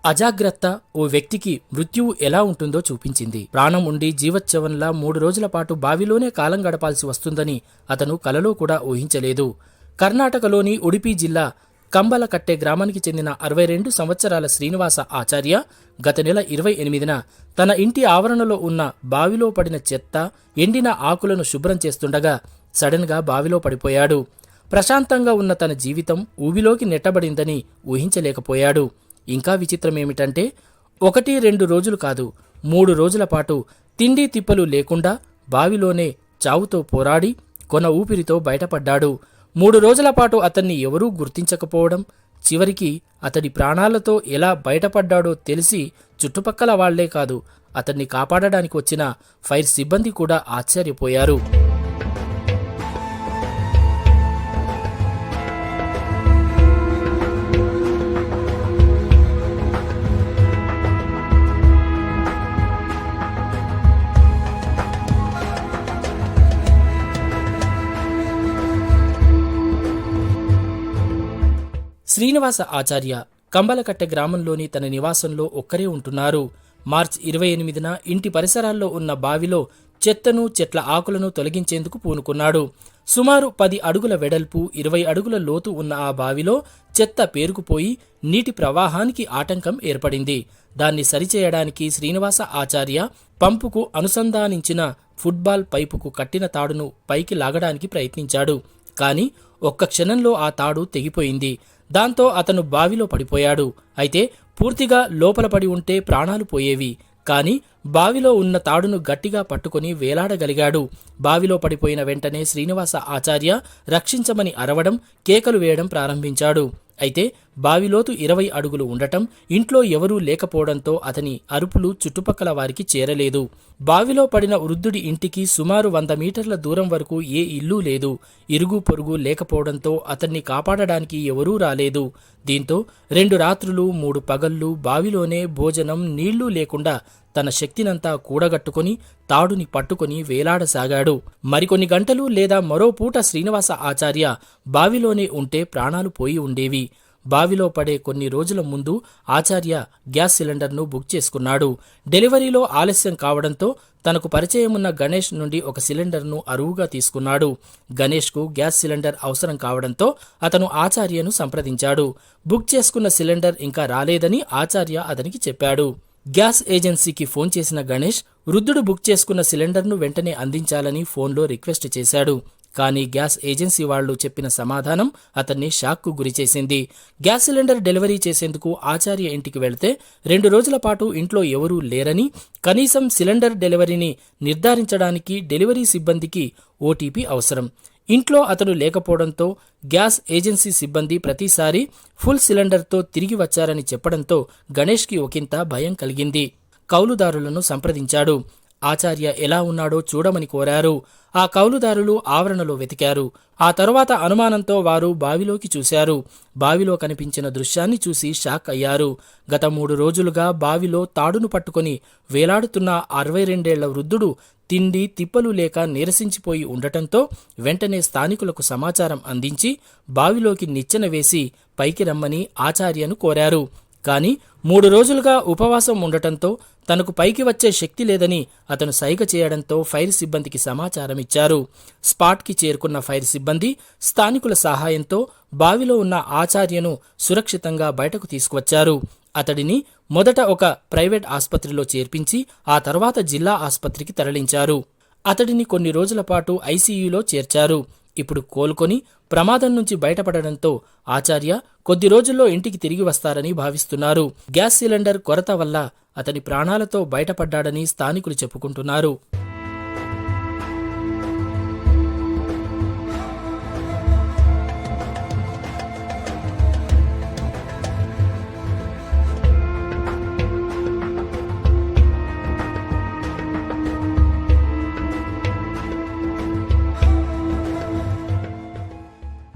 అజాగ్రత్త ఓ వ్యక్తికి మృత్యువు ఎలా ఉంటుందో చూపించింది. ప్రాణం ఉండి జీవోత్సవంలా 3 రోజుల పాటు బావిలోనే కాలం గడపాల్సి వస్తుందని అతను కలలో కూడా ఊహించలేదు. కర్ణాటకలోని ఉడిపి జిల్లా కంబలకట్టె గ్రామానికి చెందిన 62 సంవత్సరాల శ్రీనివాస ఆచార్య గత నెల 28న తన ఇంటి ఆవరణలో ఉన్న బావిలో పడిన చెత్త, ఎండిన ఆకులను శుభ్రం చేస్తుండగా సడన్ గా బావిలో పడిపోయాడు. ప్రశాంతంగా ఉన్న తన జీవితం ఊబిలోకి నెట్టబడిందని ఊహించలేకపోయాడు. ఇంకా విచిత్రమేమిటంటే 1-2 రోజులు కాదు, 3 రోజుల పాటు తిండి తిప్పలు లేకుండా బావిలోనే చావుతో పోరాడి కొన ఊపిరితో బయటపడ్డాడు. 3 రోజుల పాటు అతన్ని ఎవరూ గుర్తించకపోవడం, చివరికి అతడి ప్రాణాలతో ఎలా బయటపడ్డాడో తెలిసి చుట్టుపక్కల వాళ్లే కాదు, అతన్ని కాపాడడానికి వచ్చిన ఫైర్ సిబ్బంది కూడా ఆశ్చర్యపోయారు. శ్రీనివాస ఆచార్య కంబలకట్టె గ్రామంలోని తన నివాసంలో ఒక్కరే ఉంటున్నారు. మార్చి 28న ఇంటి పరిసరాల్లో ఉన్న బావిలో చెత్తను, చెట్ల ఆకులను తొలగించేందుకు పూనుకున్నాడు. సుమారు 10 అడుగుల వెడల్పు, 20 అడుగుల లోతు ఉన్న ఆ బావిలో చెత్త పేరుకుపోయి నీటి ప్రవాహానికి ఆటంకం ఏర్పడింది. దాన్ని సరిచేయడానికి శ్రీనివాస ఆచార్య పంపుకు అనుసంధానించిన ఫుట్బాల్ పైపుకు కట్టిన తాడును పైకి లాగడానికి ప్రయత్నించాడు. కాని ఒక్క క్షణంలో ఆ తాడు తెగిపోయింది. దాంతో అతను బావిలో పడిపోయాడు. అయితే పూర్తిగా లోపల పడి ఉంటే ప్రాణాలు పోయేవి. కాని బావిలో ఉన్న తాడును గట్టిగా పట్టుకుని వేలాడగలిగాడు. బావిలో పడిపోయిన వెంటనే శ్రీనివాస ఆచార్య రక్షించమని అరవడం, కేకలు వేయడం ప్రారంభించాడు. అయితే బావిలోతు 20 అడుగులు ఉండటం, ఇంట్లో ఎవరూ లేకపోవడంతో అతని అరుపులు చుట్టుపక్కల వారికి చేరలేదు. బావిలో పడిన వృద్ధుడి ఇంటికి సుమారు 100 మీటర్ల దూరం వరకు ఏ ఇల్లూ లేదు. ఇరుగు పొరుగు లేకపోవడంతో అతన్ని కాపాడడానికి ఎవరూ రాలేదు. దీంతో 2 రాత్రులు 3 పగళ్ళు బావిలోనే భోజనం, నీళ్లు లేకుండా తన శక్తినంతా కూడగట్టుకుని తాడుని పట్టుకుని వేలాడసాగాడు. మరికొన్ని గంటలు లేదా మరో పూట శ్రీనివాస ఆచార్య బావిలోనే ఉంటే ప్రాణాలు పోయి ఉండేవి. బావిలో పడే కొన్ని రోజుల ముందు ఆచార్య గ్యాస్ సిలిండర్ను బుక్ చేసుకున్నాడు. డెలివరీలో ఆలస్యం కావడంతో తనకు పరిచయమున్న గణేష్ నుండి ఒక సిలిండర్ను అరువుగా తీసుకున్నాడు. గణేష్కు గ్యాస్ సిలిండర్ అవసరం కావడంతో అతను ఆచార్యను సంప్రదించాడు. బుక్ చేసుకున్న సిలిండర్ ఇంకా రాలేదని ఆచార్య అతనికి చెప్పాడు. గ్యాస్ ఏజెన్సీకి ఫోన్ చేసిన గణేష్ వృద్ధుడు బుక్ చేసుకున్న సిలిండర్ను వెంటనే అందించాలని ఫోన్లో రిక్వెస్ట్ చేశాడు. కానీ గ్యాస్ ఏజెన్సీ వాళ్లు చెప్పిన సమాధానం అతన్ని షాక్కు గురిచేసింది. గ్యాస్ సిలిండర్ డెలివరీ చేసేందుకు ఆచార్య ఇంటికి వెళితే 2 రోజుల పాటు ఇంట్లో ఎవరూ లేరని, కనీసం సిలిండర్ డెలివరీని నిర్ధారించడానికి డెలివరీ సిబ్బందికి ఓటీపీ అవసరం. ఇంట్లో అతను లేకపోవడంతో గ్యాస్ ఏజెన్సీ సిబ్బంది ప్రతిసారి ఫుల్ సిలిండర్తో తిరిగి వచ్చారని చెప్పడంతో గణేష్కి ఒకంత భయం కలిగింది. కౌలుదారులను సంప్రదించాడు. ఆచార్య ఎలా ఉన్నాడో చూడమని కోరారు. ఆ కౌలుదారులు ఆవరణలో వెతికారు. ఆ తరువాత అనుమానంతో వారు బావిలోకి చూశారు. బావిలో కనిపించిన దృశ్యాన్ని చూసి షాక్ అయ్యారు. గత 3 రోజులుగా బావిలో తాడును పట్టుకుని వేలాడుతున్న 62 ఏళ్ల వృద్ధుడు తిండి తిప్పలు లేక నీరసించిపోయి ఉండటంతో వెంటనే స్థానికులకు సమాచారం అందించి బావిలోకి నిచ్చెన వేసి పైకి రమ్మని ఆచార్యను కోరారు. కాని 3 రోజులుగా ఉపవాసం ఉండటంతో తనకు పైకి వచ్చే శక్తి లేదని అతను సైగ చేయడంతో ఫైర్ సిబ్బందికి సమాచారమిచ్చారు. స్పాట్కి చేరుకున్న ఫైర్ సిబ్బంది స్థానికుల సహాయంతో బావిలో ఉన్న ఆచార్యను సురక్షితంగా బయటకు తీసుకువచ్చారు. అతడిని మొదట ఒక ప్రైవేట్ ఆస్పత్రిలో చేర్పించి ఆ తర్వాత జిల్లా ఆస్పత్రికి తరలించారు. అతడిని కొన్ని రోజుల పాటు ఐసీయూలో చేర్చారు. ఇప్పుడు కోలుకొని ప్రమాదం నుంచి బయటపడడంతో ఆచార్య కొద్ది రోజుల్లో ఇంటికి తిరిగి వస్తారని భావిస్తున్నారు. గ్యాస్ సిలిండర్ కొరత వల్ల అతని ప్రాణాలతో బయటపడ్డాడని స్థానికులు చెప్పుకుంటున్నారు.